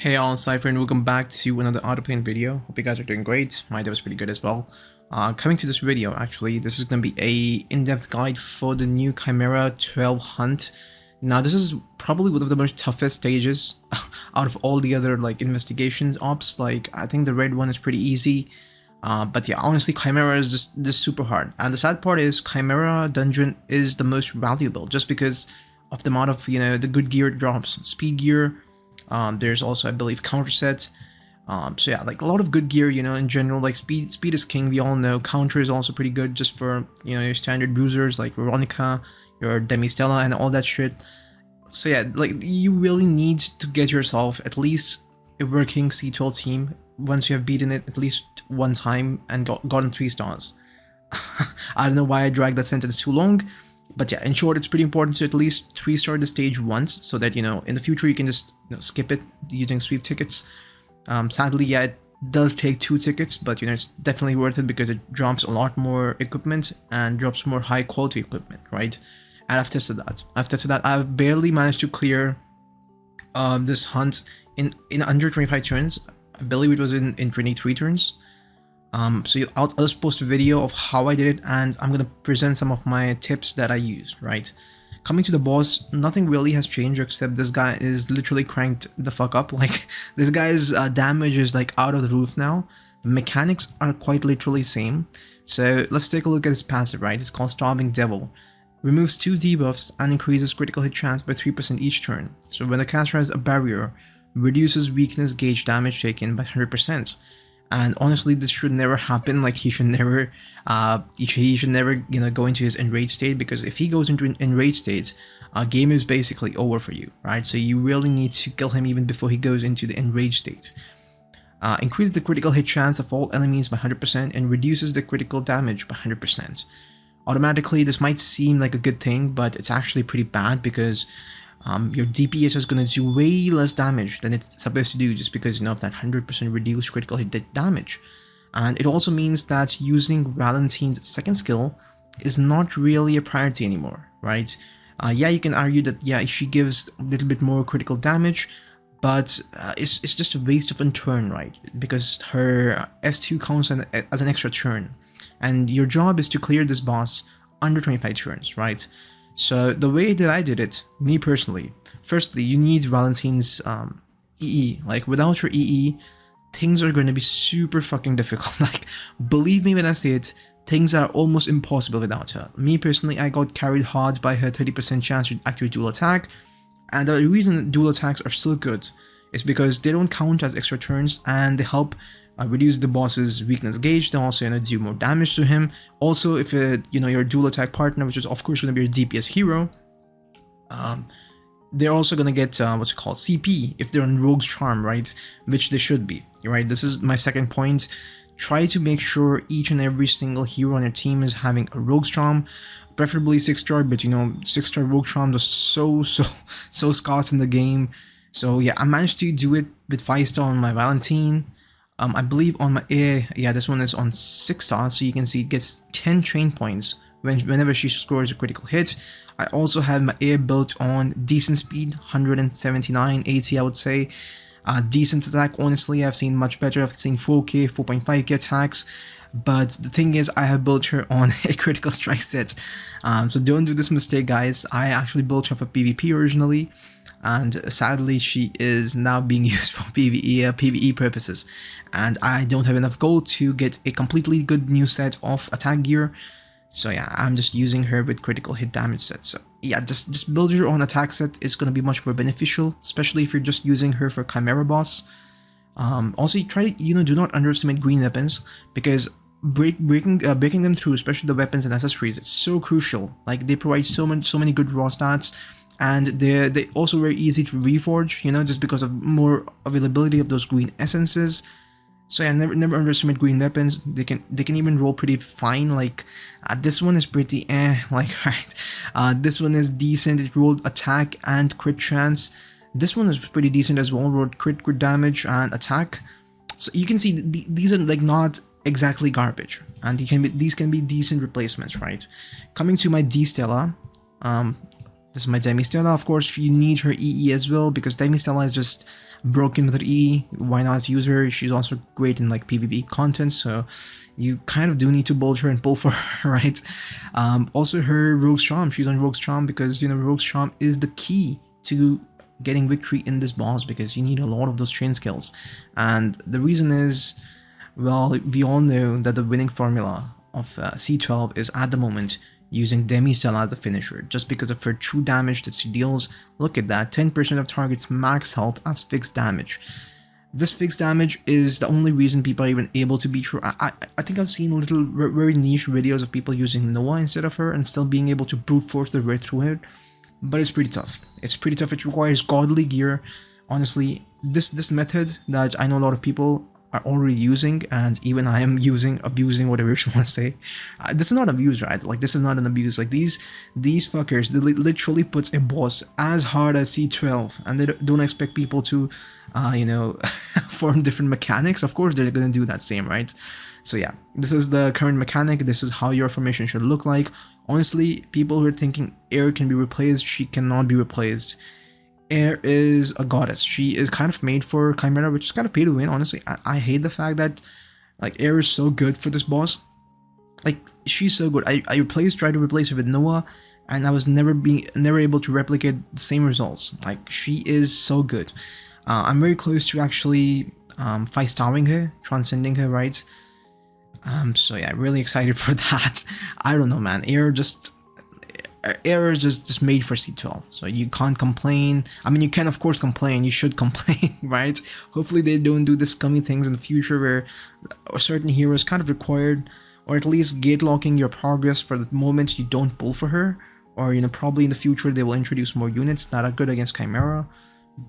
Hey all, Cypher, and welcome back to another Outerplane video. Hope you guys are doing great. My day was pretty good as well. Coming to this video, actually, this is going to be a in-depth guide for the new Chimera 12 hunt. Now, this is probably one of the most toughest stages out of all the other like investigations ops. Like, I think the red one is pretty easy. But yeah, honestly, Chimera is just super hard. And the sad part is Chimera dungeon is the most valuable just because of the amount of, the good gear it drops. Speed gear. There's also, I believe, counter sets. So yeah, like a lot of good gear, in general. Like speed is king, we all know. Counter is also pretty good just for, your standard bruisers like Veronica, your Demi Stella, and all that shit. So yeah, like you really need to get yourself at least a working C12 team once you have beaten it at least one time and gotten 3 stars. I don't know why I dragged that sentence too long. But yeah, in short, it's pretty important to at least 3-star the stage once, so that, in the future you can just skip it using sweep tickets. Sadly, yeah, it does take 2 tickets, but it's definitely worth it because it drops a lot more equipment and drops more high quality equipment, right? And I've tested that. I've barely managed to clear this hunt in under 25 turns. I believe it was in 23 turns. So I'll just post a video of how I did it, and I'm gonna present some of my tips that I used, right? Coming to the boss, nothing really has changed except this guy is literally cranked the fuck up. Like, this guy's damage is like out of the roof now. The mechanics are quite literally same. So let's take a look at his passive, right? It's called Starving Devil. Removes 2 debuffs and increases critical hit chance by 3% each turn. So when the caster has a barrier, reduces weakness gauge damage taken by 100%. And honestly, this should never happen. Like, he should never go into his enraged state, because if he goes into enraged states, game is basically over for you, right? So you really need to kill him even before he goes into the enraged state. Increase the critical hit chance of all enemies by 100% and reduces the critical damage by 100%. Automatically, this might seem like a good thing, but it's actually pretty bad because your DPS is going to do way less damage than it's supposed to do, just because of that 100% reduced critical hit damage. And it also means that using Valentine's second skill is not really a priority anymore, right? Yeah, you can argue that, yeah, she gives a little bit more critical damage, but it's just a waste of a turn, right? Because her S2 counts as an extra turn, and your job is to clear this boss under 25 turns, right? So the way that I did it, me personally, firstly, you need Valentine's EE. Like, without your EE, things are going to be super fucking difficult. Like, believe me when I say it, things are almost impossible without her. Me personally, I got carried hard by her 30% chance to activate dual attack. And the reason that dual attacks are so good is because they don't count as extra turns, and they help reduce the boss's weakness gauge. They also do more damage to him. Also, if your dual attack partner, which is of course going to be your DPS hero, they're also going to get what's called CP if they're on Rogue's Charm, right? Which they should be, right? This is my second point. Try to make sure each and every single hero on your team is having a Rogue's Charm, preferably 6-star, but 6-star Rogue Charms are so scarce in the game. So yeah, I managed to do it with 5-star on my Valentine. I believe on my A, yeah, this one is on 6 stars, so you can see it gets 10 train points whenever she scores a critical hit. I also have my A built on decent speed, 179, 80 I would say. Decent attack, honestly, I've seen much better. I've seen 4k, 4.5k attacks. But the thing is, I have built her on a critical strike set. So don't do this mistake, guys. I actually built her for PvP originally, and sadly she is now being used for PvE purposes, and I don't have enough gold to get a completely good new set of attack gear. So yeah, I'm just using her with critical hit damage set. So yeah, just build her on attack set is going to be much more beneficial, especially if you're just using her for Chimera boss. Also, try, do not underestimate green weapons, because breaking them through, especially the weapons and accessories, it's so crucial. Like, they provide so many good raw stats, and they also very easy to reforge, just because of more availability of those green essences. So yeah, never underestimate green weapons. They can even roll pretty fine. Like, this one is pretty like, right, this one is decent. It rolled attack and crit chance. This one is pretty decent as well, rolled crit damage and attack. So you can see these are like not exactly garbage, and these can be decent replacements, right? Coming to my D Stella, This is my Demi-Stella. Of course, you need her EE as well, because Demi-Stella is just broken with her EE. Why not use her? She's also great in like PvP content, so you kind of do need to bulge her and pull for her, right? Also, her Rogue's Charm. She's on Rogue's Charm because, you know, Rogue's Charm is the key to getting victory in this boss, because you need a lot of those chain skills. And the reason is, well, we all know that the winning formula of C12 is at the moment using Demi-Stella as the finisher, just because of her true damage that she deals. Look at that, 10% of targets max health as fixed damage. This fixed damage is the only reason people are even able to beat her. I think I've seen little very niche videos of people using Noah instead of her and still being able to brute force their way through it, but it's pretty tough. It's pretty tough. It requires godly gear. Honestly, this method that I know a lot of people are already using, and even I am using, abusing, whatever you want to say. This is not abuse, right? Like, this is not an abuse. Like, these fuckers, they literally puts a boss as hard as C12, and they don't expect people to, you know, form different mechanics. Of course, they're gonna do that same, right? So yeah, this is the current mechanic. This is how your formation should look like. Honestly, people who are thinking Air can be replaced, she cannot be replaced. Air is a goddess. She is kind of made for Chimera, which is kind of pay to win, honestly. I hate the fact that, like, Air is so good for this boss. Like, she's so good. I tried to replace her with Noah, and I was never able to replicate the same results. Like, she is so good. I'm very close to actually 5-starring her, transcending her, right? So yeah, really excited for that. I don't know, man. Air is just made for C12, so you can't complain. I mean, you can of course complain, you should complain, right? Hopefully they don't do the scummy things in the future where certain heroes kind of required, or at least gate locking your progress for the moment you don't pull for her, or, you know, probably in the future they will introduce more units that are good against Chimera,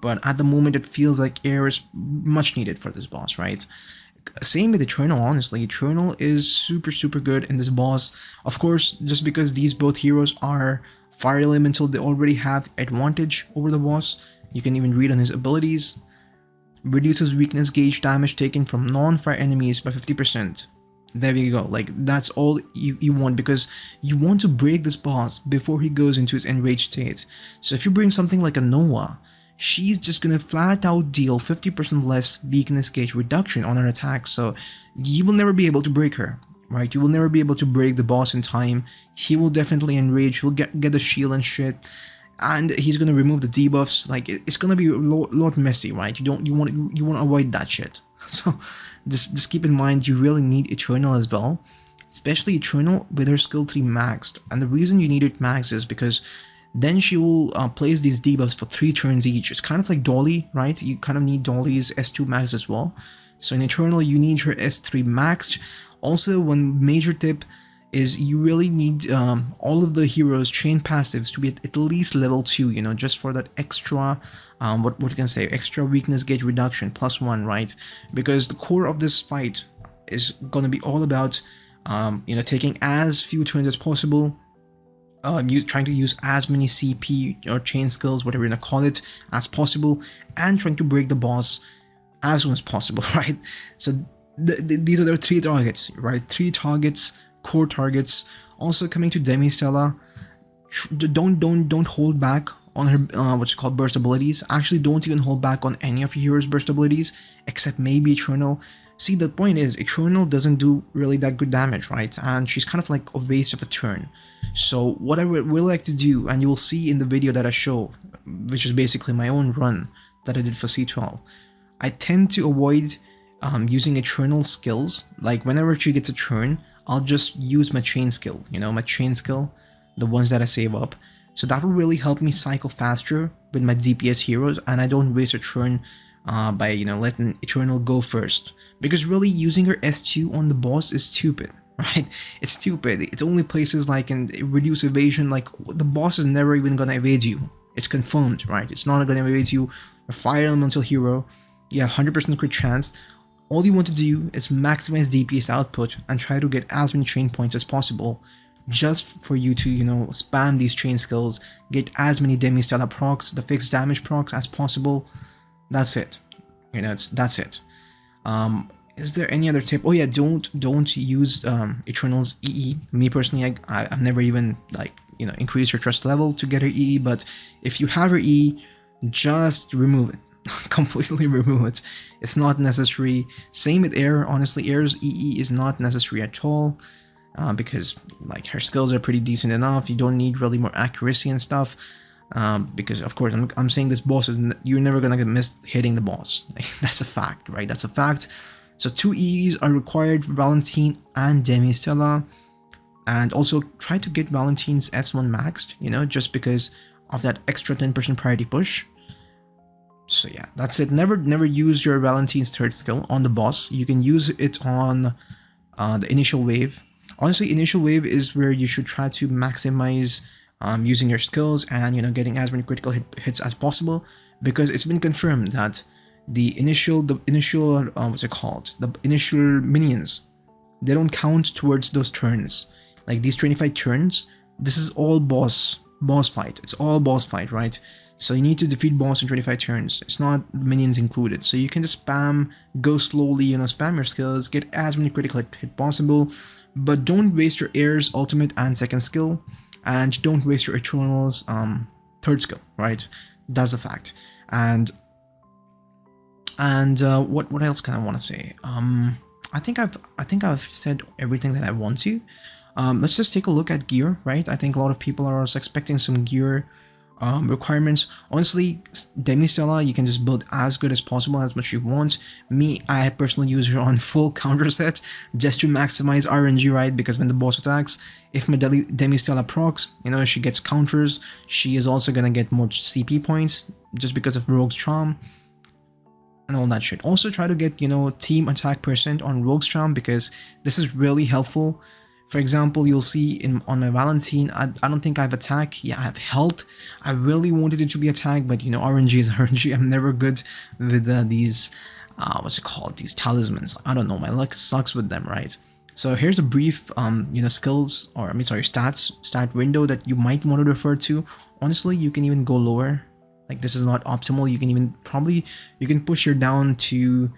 but at the moment it feels like Air is much needed for this boss, right? Same with Eternal, honestly. Eternal is super good in this boss. Of course, just because these both heroes are fire elemental, they already have advantage over the boss. You can even read on his abilities. Reduces weakness gauge damage taken from non-fire enemies by 50%. There you go. Like, that's all you want, because you want to break this boss before he goes into his enraged state. So if you bring something like a Noah, she's just gonna flat out deal 50% less weakness gauge reduction on her attacks, so you will never be able to break her, right? You will never be able to break the boss in time. He will definitely enrage, he'll get the shield and shit, and he's gonna remove the debuffs. Like, it's gonna be a lot messy, right? You want to avoid that shit. So just keep in mind, you really need Eternal as well, especially Eternal with her skill 3 maxed. And the reason you need it maxed is because then she will place these debuffs for 3 turns each. It's kind of like Dolly, right? You kind of need Dolly's S2 max as well. So in Eternal, you need her S3 maxed. Also, one major tip is you really need all of the heroes' chain passives to be at least level 2, you know, just for that extra, what you can say, extra weakness gauge reduction, +1, right? Because the core of this fight is going to be all about, you know, taking as few turns as possible, trying to use as many CP or chain skills, whatever you're gonna call it, as possible, and trying to break the boss as soon as possible, right? So these are the 3 targets, right? 3 targets, core targets. Also, coming to Demi-Stella, don't hold back on her what's called burst abilities. Actually, don't even hold back on any of your heroes' burst abilities, except maybe Eternal. See, the point is, Eternal doesn't do really that good damage, right? And she's kind of like a waste of a turn. So what I would really like to do, and you will see in the video that I show, which is basically my own run that I did for C12, I tend to avoid using Eternal skills. Like, whenever she gets a turn, I'll just use my chain skill, you know, my chain skill, the ones that I save up. So that will really help me cycle faster with my DPS heroes, and I don't waste a turn by, you know, letting Eternal go first. Because really, using her S2 on the boss is stupid, right? It's stupid. It's only places like in reduce evasion, like the boss is never even gonna evade you. It's confirmed, right? It's not gonna evade you. A fire elemental hero, you have 100% crit chance. All you want to do is maximize DPS output and try to get as many chain points as possible, just for you to, you know, spam these chain skills, get as many Demi-Stella procs, the fixed damage procs as possible. That's it. You know, that's it. Is there any other tip? Oh yeah, don't use Eternal's EE. Me personally, I've never even like you know, increase your trust level to get her EE, but if you have her EE, just remove it. Completely remove it. It's not necessary. Same with Air. Honestly, Air's EE is not necessary at all, because like her skills are pretty decent enough. You don't need really more accuracy and stuff, because of course I'm saying this boss is, you're never gonna miss hitting the boss. Like, that's a fact, right? That's a fact. So 2 EEs are required for Valentine and Demistella, and also try to get Valentine's S1 maxed, you know, just because of that extra 10% priority push. So yeah, that's it. Never use your Valentine's third skill on the boss. You can use it on the initial wave. Honestly, initial wave is where you should try to maximize using your skills and, you know, getting as many critical hits as possible, because it's been confirmed that the initial what's it called? The initial minions, they don't count towards those turns. Like these 25 turns, this is all boss fight. It's all boss fight, right? So you need to defeat boss in 25 turns. It's not minions included. So you can just spam, go slowly, you know, spam your skills, get as many critical hit possible, but don't waste your Air's ultimate and second skill, and don't waste your Eternal's third skill, right? That's a fact. And what else can I want to say? I think I've said everything that I want to. Let's just take a look at gear, right? I think a lot of people are also expecting some gear requirements. Honestly, Demistella, you can just build as good as possible, as much you want. Me, I personally use her on full counter set just to maximize RNG, right? Because when the boss attacks, if my Demistella procs, you know, she gets counters, she is also gonna get more CP points just because of Rogue's Charm and all that shit. Also try to get, you know, team attack % on Rogue's Charm, because this is really helpful. For example, you'll see on my Valentine, I don't think I have attack. Yeah, I have health. I really wanted it to be attack, but you know, RNG is RNG. I'm never good with these, what's it called? These talismans. I don't know, my luck sucks with them, right? So here's a brief, you know, skills, or I mean, sorry, stat window that you might want to refer to. Honestly, you can even go lower. Like, this is not optimal. You can even you can push her down to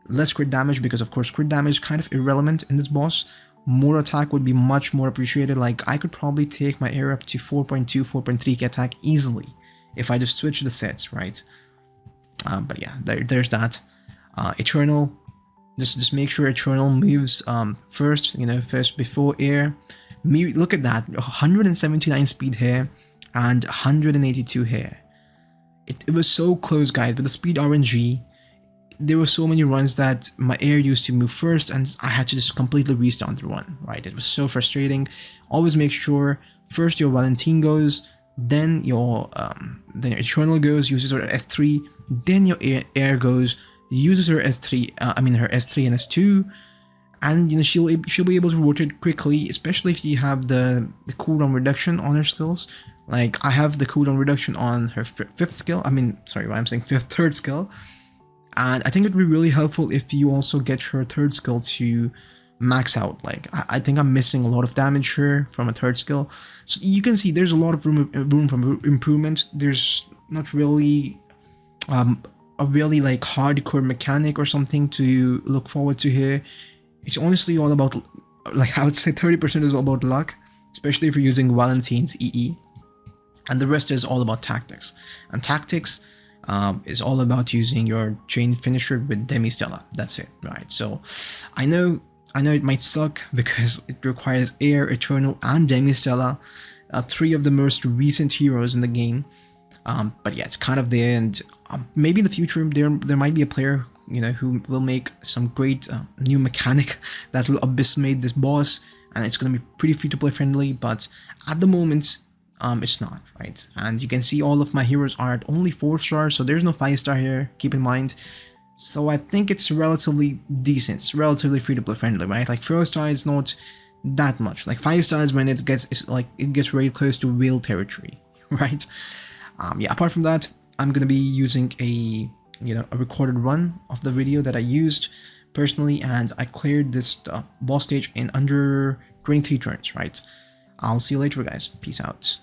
less crit damage, because of course crit damage is kind of irrelevant in this boss. More attack would be much more appreciated. Like, I could probably take my Air up to 4.2, 4.3k attack easily if I just switch the sets, right? But yeah, there's that. Eternal, just make sure Eternal moves first, you know, first before Air. Look at that, 179 speed here and 182 here. It was so close, guys. With the speed RNG, there were so many runs that my Air used to move first and I had to just completely restart the run, right? It was so frustrating. Always make sure first your Valentine goes, then your Eternal goes, uses her S3, then your Air goes, uses her S3, her S3 and S2, and you know, she'll be able to rotate quickly, especially if you have the cooldown reduction on her skills. Like, I have the cooldown reduction on her third skill, and I think it would be really helpful if you also get her third skill to max out. Like, I think I'm missing a lot of damage here from a third skill. So you can see there's a lot of room for improvement. There's not really a really like hardcore mechanic or something to look forward to here. It's honestly all about, like, I would say 30% is all about luck, especially if you're using Valentine's EE. And the rest is all about tactics. And tactics is all about using your chain finisher with Demistella. That's it, right? So I know it might suck because it requires Air, Eternal, and Demistella, 3 of the most recent heroes in the game. But yeah, it's kind of there, and maybe in the future there might be a player, you know, who will make some great new mechanic that will abysmate this boss, and it's going to be pretty free-to-play friendly. But at the moment, it's not, right? And you can see all of my heroes are at only 4 stars, so there's no 5-star here, keep in mind. So I think it's relatively decent, it's relatively free-to-play friendly, right? Like 4 stars is not that much. Like 5 stars when it gets very close to whale territory, right? Yeah, apart from that, I'm gonna be using a recorded run of the video that I used personally, and I cleared this boss stage in under 23 turns, right? I'll see you later, guys. Peace out.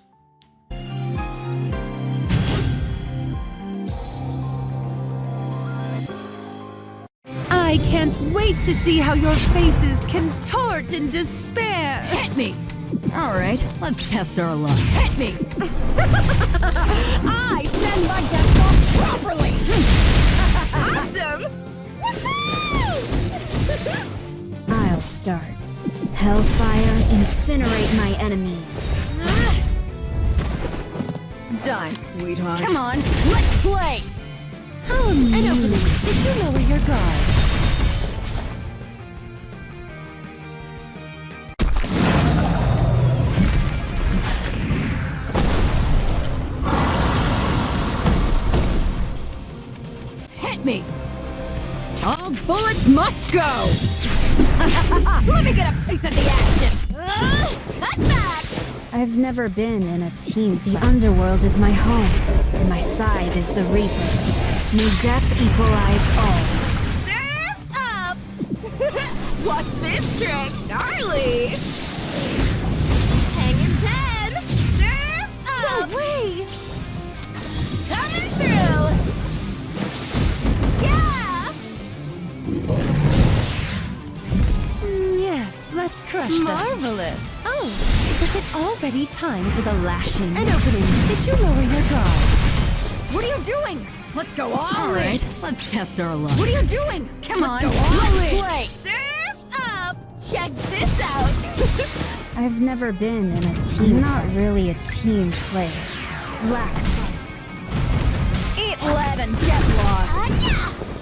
I can't wait to see how your faces contort in despair. Hit me! Alright, let's test our luck. Hit me! I send my death ball properly! Awesome! Woohoo! I'll start. Hellfire, incinerate my enemies. Die, sweetheart. Come on, let's play! How amusing. Did you lower your guard? Hit me! All bullets must go! Let me get a piece of the action! Cut back! I've never been in a team. The underworld is my home, and my side is the Reapers. May death equalize all. Surf's up! Watch this trick, gnarly! Hanging 10! Surf's up! No way! Coming through! Yeah! Yes, let's crush them. Marvelous! Oh, is it already time for the lashing? An opening! Did you lower your guard? What are you doing? Let's go all right, let's test our luck. What are you doing? Come on, let's play! Surf's up! Check this out! I've never been in a team. Not really a team player. Black. Eat lead and get lost!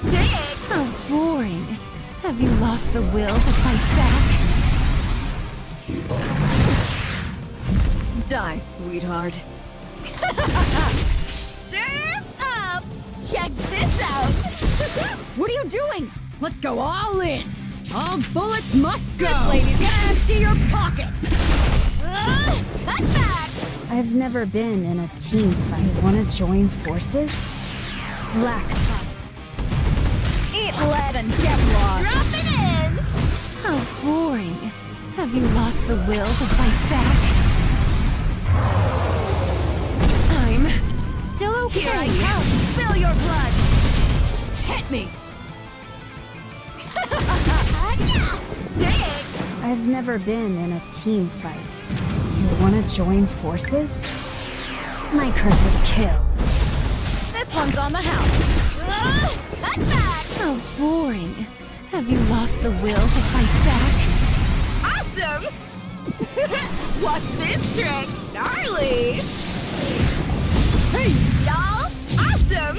Sick! How boring. Have you lost the will to fight back? Die, sweetheart. Surf's up! Check this out! What are you doing? Let's go all in! All bullets must go! This lady's gonna empty your pocket! Cut back! I've never been in a team fight. Wanna join forces? Black. Eat lead and get lost! Drop it in! How boring. Have you lost the will to fight back? I'm still okay. Here I come! Spill your blood! Hit me! Sick! I've never been in a team fight. You wanna join forces? My curse is kill. This one's on the house! Cut back! How boring. Have you lost the will to fight back? Awesome! Watch this trick, gnarly! Hey, y'all! Awesome!